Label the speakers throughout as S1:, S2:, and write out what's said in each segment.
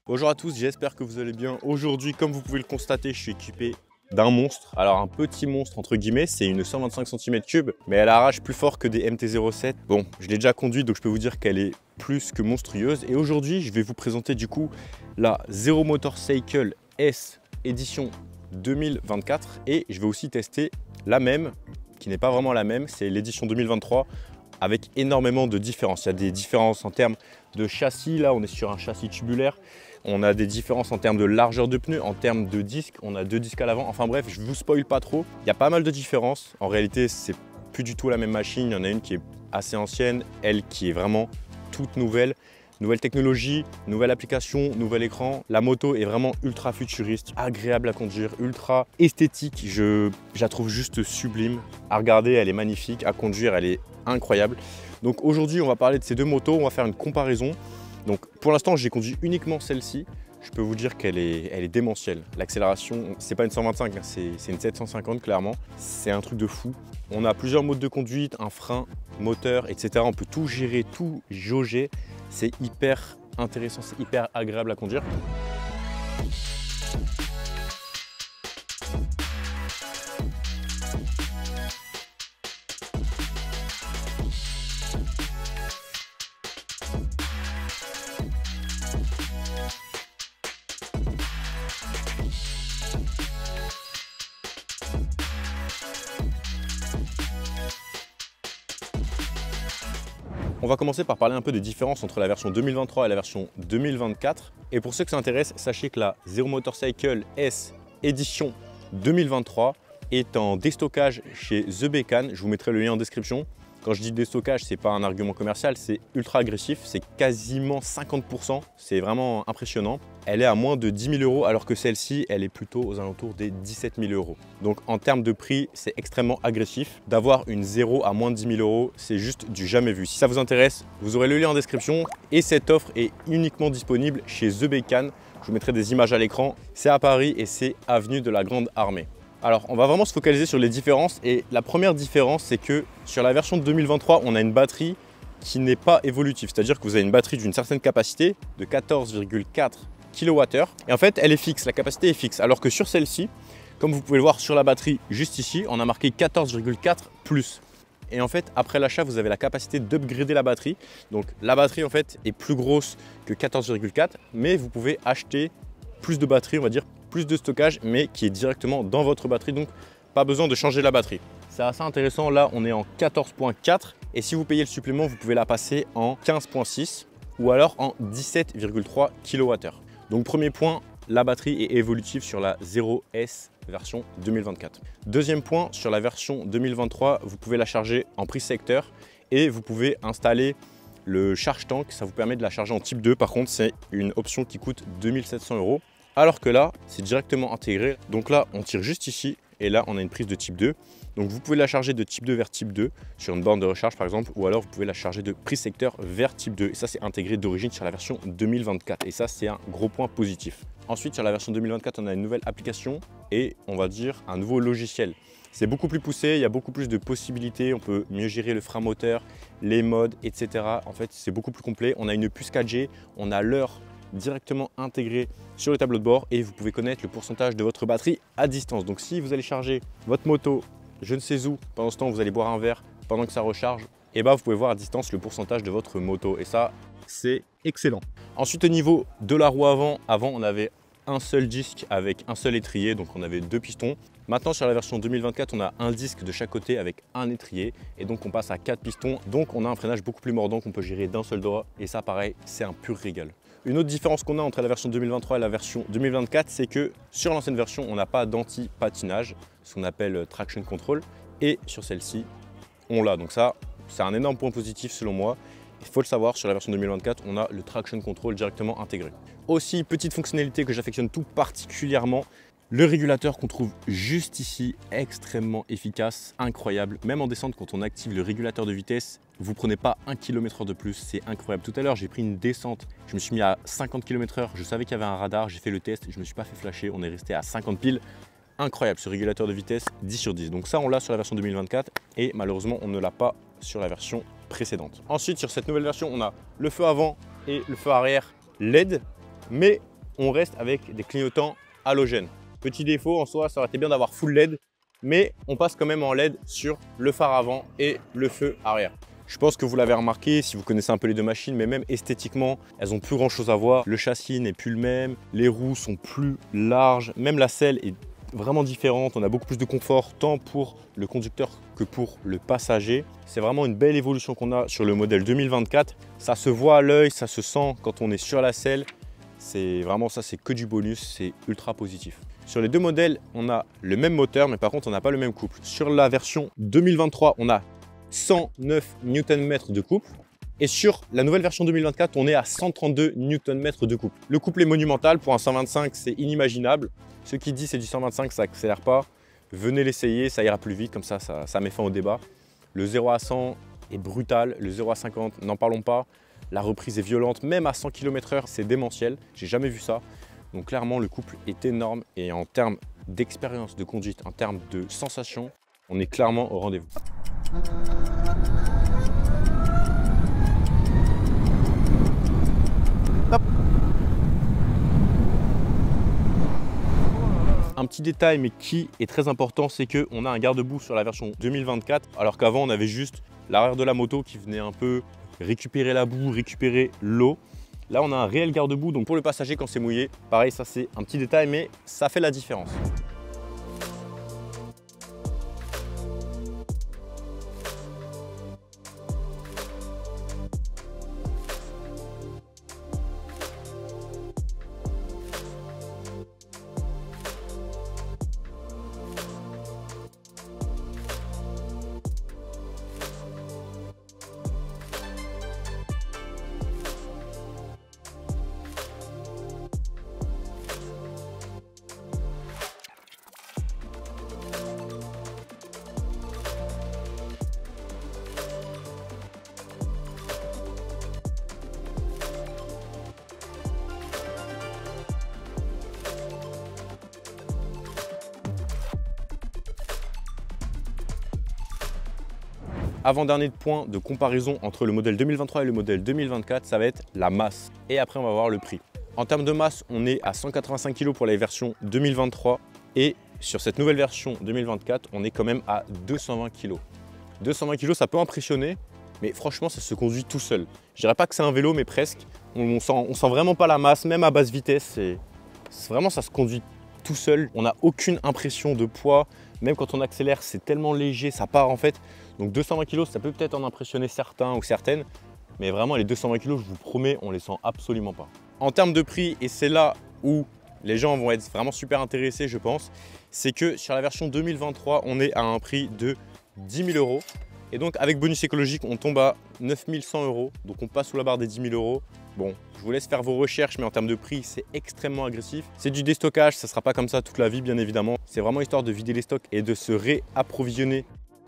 S1: Bonjour à tous, j'espère que vous allez bien. Aujourd'hui, comme vous pouvez le constater, je suis équipé d'un monstre. Alors un petit monstre entre guillemets, c'est une 125 cm3, mais elle arrache plus fort que des MT-07. Bon, je l'ai déjà conduite, donc je peux vous dire qu'elle est plus que monstrueuse. Et aujourd'hui, je vais vous présenter du coup la Zero Motorcycle S édition 2024. Et je vais aussi tester la même, qui n'est pas vraiment la même, c'est l'édition 2023, avec énormément de différences. Il y a des différences en termes de châssis, là on est sur un châssis tubulaire. On a des différences en termes de largeur de pneus, en termes de disques, on a 2 disques à l'avant. Enfin bref, je ne vous spoil pas trop. Il y a pas mal de différences. En réalité, c'est plus du tout la même machine. Il y en a une qui est assez ancienne, elle qui est vraiment toute nouvelle. Nouvelle technologie, nouvelle application, nouvel écran. La moto est vraiment ultra futuriste, agréable à conduire, ultra esthétique. Je la trouve juste sublime. À regarder, elle est magnifique. À conduire, elle est incroyable. Donc aujourd'hui, on va parler de ces deux motos. On va faire une comparaison. Donc pour l'instant, j'ai conduit uniquement celle-ci. Je peux vous dire qu'elle est démentielle. L'accélération, c'est pas une 125, c'est une 750 clairement. C'est un truc de fou. On a plusieurs modes de conduite, un frein, moteur, etc. On peut tout gérer, tout jauger. C'est hyper intéressant, c'est hyper agréable à conduire. On va commencer par parler un peu des différences entre la version 2023 et la version 2024. Et pour ceux que ça intéresse, sachez que la Zero Motorcycle S édition 2023 est en déstockage chez The Becan. Je vous mettrai le lien en description. Quand je dis déstockage, ce n'est pas un argument commercial, c'est ultra agressif, c'est quasiment 50%, c'est vraiment impressionnant. Elle est à moins de 10 000 € alors que celle-ci, elle est plutôt aux alentours des 17 000 €. Donc en termes de prix, c'est extrêmement agressif. D'avoir une Zero à moins de 10 000 €, c'est juste du jamais vu. Si ça vous intéresse, vous aurez le lien en description et cette offre est uniquement disponible chez The Becan. Je vous mettrai des images à l'écran. C'est à Paris et c'est avenue de la Grande Armée. Alors, on va vraiment se focaliser sur les différences et la première différence, c'est que sur la version de 2023, on a une batterie qui n'est pas évolutive, c'est-à-dire que vous avez une batterie d'une certaine capacité de 14,4 kWh et en fait, elle est fixe, la capacité est fixe, alors que sur celle-ci, comme vous pouvez le voir sur la batterie juste ici, on a marqué 14,4 plus. Et en fait, après l'achat, vous avez la capacité d'upgrader la batterie. Donc, la batterie en fait est plus grosse que 14,4, mais vous pouvez acheter plus de batterie, on va dire, plus de stockage, mais qui est directement dans votre batterie, donc pas besoin de changer la batterie. C'est assez intéressant, là on est en 14,4 et si vous payez le supplément, vous pouvez la passer en 15,6 ou alors en 17,3 kWh. Donc premier point, la batterie est évolutive sur la Zero S version 2024. Deuxième point, sur la version 2023, vous pouvez la charger en prise secteur et vous pouvez installer le charge tank, ça vous permet de la charger en type 2. Par contre, c'est une option qui coûte 2 700 €. Alors que là, c'est directement intégré. Donc là, on tire juste ici et là, on a une prise de type 2. Donc vous pouvez la charger de type 2 vers type 2 sur une borne de recharge par exemple, ou alors vous pouvez la charger de prise secteur vers type 2. Et ça, c'est intégré d'origine sur la version 2024. Et ça, c'est un gros point positif. Ensuite, sur la version 2024, on a une nouvelle application et on va dire un nouveau logiciel. C'est beaucoup plus poussé, il y a beaucoup plus de possibilités. On peut mieux gérer le frein moteur, les modes, etc. En fait, c'est beaucoup plus complet. On a une puce 4G, on a l'heure directement intégré sur le tableau de bord et vous pouvez connaître le pourcentage de votre batterie à distance. Donc si vous allez charger votre moto, je ne sais où, pendant ce temps vous allez boire un verre pendant que ça recharge, et vous pouvez voir à distance le pourcentage de votre moto et ça c'est excellent. Ensuite au niveau de la roue avant, on avait un seul disque avec un seul étrier, donc on avait 2 pistons. Maintenant sur la version 2024, on a un disque de chaque côté avec un étrier et donc on passe à 4 pistons. Donc on a un freinage beaucoup plus mordant qu'on peut gérer d'un seul doigt et ça pareil, c'est un pur régal. Une autre différence qu'on a entre la version 2023 et la version 2024, c'est que sur l'ancienne version, on n'a pas d'anti-patinage, ce qu'on appelle traction control, et sur celle-ci, on l'a. Donc ça, c'est un énorme point positif selon moi. Il faut le savoir, sur la version 2024, on a le traction control directement intégré. Aussi, petite fonctionnalité que j'affectionne tout particulièrement, le régulateur qu'on trouve juste ici, extrêmement efficace, incroyable. Même en descente, quand on active le régulateur de vitesse, vous ne prenez pas 1 km/h de plus, c'est incroyable. Tout à l'heure, j'ai pris une descente, je me suis mis à 50 km/h, je savais qu'il y avait un radar, j'ai fait le test, je ne me suis pas fait flasher, on est resté à 50 piles. incroyable, ce régulateur de vitesse 10 sur 10. Donc ça, on l'a sur la version 2024 et malheureusement, on ne l'a pas sur la version précédente. Ensuite, sur cette nouvelle version, on a le feu avant et le feu arrière LED, mais on reste avec des clignotants halogènes. Petit défaut en soi, ça aurait été bien d'avoir full LED, mais on passe quand même en LED sur le phare avant et le feu arrière. Je pense que vous l'avez remarqué si vous connaissez un peu les deux machines, mais même esthétiquement, elles n'ont plus grand chose à voir. Le châssis n'est plus le même, les roues sont plus larges, même la selle est vraiment différente. On a beaucoup plus de confort tant pour le conducteur que pour le passager. C'est vraiment une belle évolution qu'on a sur le modèle 2024. Ça se voit à l'œil, ça se sent quand on est sur la selle. C'est vraiment ça, c'est que du bonus, c'est ultra positif. Sur les deux modèles, on a le même moteur, mais par contre, on n'a pas le même couple. Sur la version 2023, on a 109 Nm de couple. Et sur la nouvelle version 2024, on est à 132 Nm de couple. Le couple est monumental. Pour un 125, c'est inimaginable. Ceux qui disent c'est du 125, ça accélère pas. Venez l'essayer, ça ira plus vite. Comme ça met fin au débat. Le 0 à 100 est brutal. Le 0 à 50, n'en parlons pas. La reprise est violente. Même à 100 km/h, c'est démentiel. J'ai jamais vu ça. Donc clairement, le couple est énorme. Et en termes d'expérience de conduite, en termes de sensations, on est clairement au rendez-vous. Un petit détail mais qui est très important, c'est qu'on a un garde-boue sur la version 2024 alors qu'avant on avait juste l'arrière de la moto qui venait un peu récupérer la boue, récupérer l'eau. Là on a un réel garde-boue, donc pour le passager quand c'est mouillé, pareil, ça c'est un petit détail mais ça fait la différence. Avant-dernier point de comparaison entre le modèle 2023 et le modèle 2024, ça va être la masse. Et après, on va voir le prix. En termes de masse, on est à 185 kg pour la version 2023. Et sur cette nouvelle version 2024, on est quand même à 220 kg. 220 kg, ça peut impressionner, mais franchement, ça se conduit tout seul. Je dirais pas que c'est un vélo, mais presque. On sent vraiment pas la masse, même à basse vitesse. Vraiment, ça se conduit tout seul. On n'a aucune impression de poids. Même quand on accélère, c'est tellement léger, ça part en fait. Donc 220 kg, ça peut peut-être en impressionner certains ou certaines, mais vraiment les 220 kg, je vous promets, on les sent absolument pas. En termes de prix, et c'est là où les gens vont être vraiment super intéressés, je pense, c'est que sur la version 2023, on est à un prix de 10 000 €. Et donc avec bonus écologique, on tombe à 9 100 €. Donc on passe sous la barre des 10 000 €. Bon, je vous laisse faire vos recherches, mais en termes de prix, c'est extrêmement agressif. C'est du déstockage, ça ne sera pas comme ça toute la vie, bien évidemment. C'est vraiment histoire de vider les stocks et de se réapprovisionner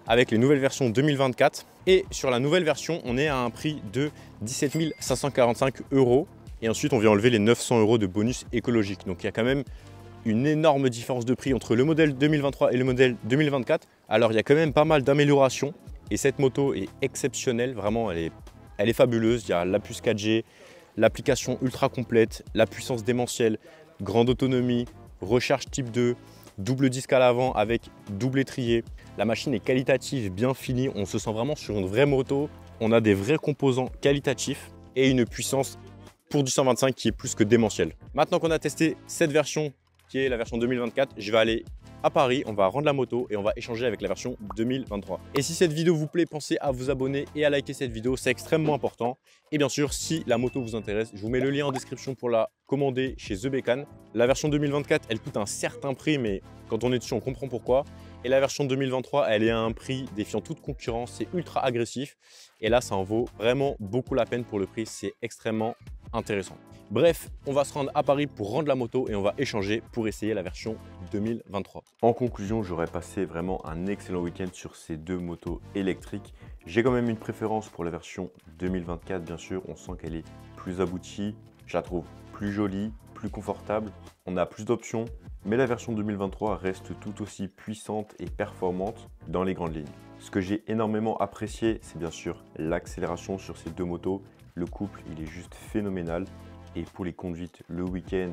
S1: avec les nouvelles versions 2024. Et sur la nouvelle version, on est à un prix de 17 545 €. Et ensuite, on vient enlever les 900 € de bonus écologique. Donc il y a quand même une énorme différence de prix entre le modèle 2023 et le modèle 2024. Alors il y a quand même pas mal d'améliorations. Et cette moto est exceptionnelle, vraiment, elle est fabuleuse. Il y a la puce 4G, l'application ultra complète, la puissance démentielle, grande autonomie, recharge type 2, double disque à l'avant avec double étrier. La machine est qualitative, bien finie, on se sent vraiment sur une vraie moto. On a des vrais composants qualitatifs et une puissance pour du 125 qui est plus que démentielle. Maintenant qu'on a testé cette version qui est la version 2024, je vais aller à Paris, on va rendre la moto et on va échanger avec la version 2023. Et si cette vidéo vous plaît, pensez à vous abonner et à liker cette vidéo, c'est extrêmement important. Et bien sûr, si la moto vous intéresse, je vous mets le lien en description pour la commander chez The Bécane. La version 2024, elle coûte un certain prix, mais quand on est dessus, on comprend pourquoi. Et la version 2023, elle est à un prix défiant toute concurrence, c'est ultra agressif. Et là, ça en vaut vraiment beaucoup la peine pour le prix, c'est extrêmement intéressant. Bref, on va se rendre à Paris pour rendre la moto et on va échanger pour essayer la version 2023. En conclusion, j'aurais passé vraiment un excellent week-end sur ces deux motos électriques. J'ai quand même une préférence pour la version 2024, bien sûr. On sent qu'elle est plus aboutie, je la trouve plus jolie, plus confortable. On a plus d'options, Mais la version 2023 reste tout aussi puissante et performante dans les grandes lignes. Ce que j'ai énormément apprécié, c'est bien sûr l'accélération sur ces deux motos. Le couple, il est juste phénoménal. Et pour les conduites le week-end,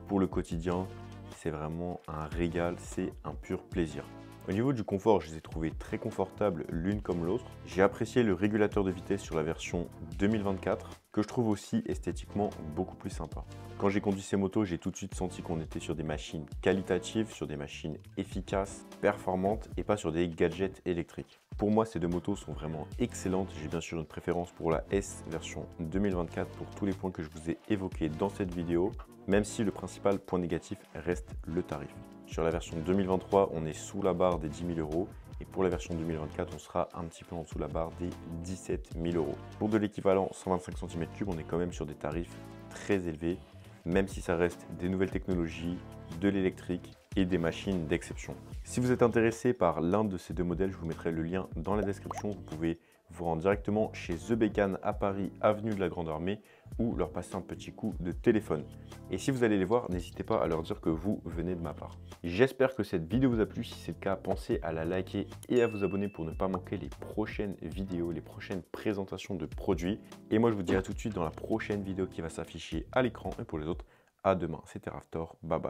S1: pour le quotidien, c'est vraiment un régal, c'est un pur plaisir. Au niveau du confort, je les ai trouvés très confortables l'une comme l'autre. J'ai apprécié le régulateur de vitesse sur la version 2024, que je trouve aussi esthétiquement beaucoup plus sympa. Quand j'ai conduit ces motos, j'ai tout de suite senti qu'on était sur des machines qualitatives, sur des machines efficaces, performantes et pas sur des gadgets électriques. Pour moi, ces deux motos sont vraiment excellentes. J'ai bien sûr une préférence pour la S version 2024 pour tous les points que je vous ai évoqués dans cette vidéo, même si le principal point négatif reste le tarif. Sur la version 2023, on est sous la barre des 10 000 € et pour la version 2024, on sera un petit peu en dessous de la barre des 17 000 €. Pour de l'équivalent 125 cm3, on est quand même sur des tarifs très élevés, même si ça reste des nouvelles technologies, de l'électrique et des machines d'exception. Si vous êtes intéressé par l'un de ces deux modèles, je vous mettrai le lien dans la description. Vous pouvez vous rendre directement chez The Bécane à Paris, avenue de la Grande Armée, ou leur passer un petit coup de téléphone. Et si vous allez les voir, n'hésitez pas à leur dire que vous venez de ma part. J'espère que cette vidéo vous a plu. Si c'est le cas, pensez à la liker et à vous abonner pour ne pas manquer les prochaines vidéos, les prochaines présentations de produits. Et moi, je vous dis à tout de suite dans la prochaine vidéo qui va s'afficher à l'écran. Et pour les autres, à demain. C'était Raftor. Bye bye.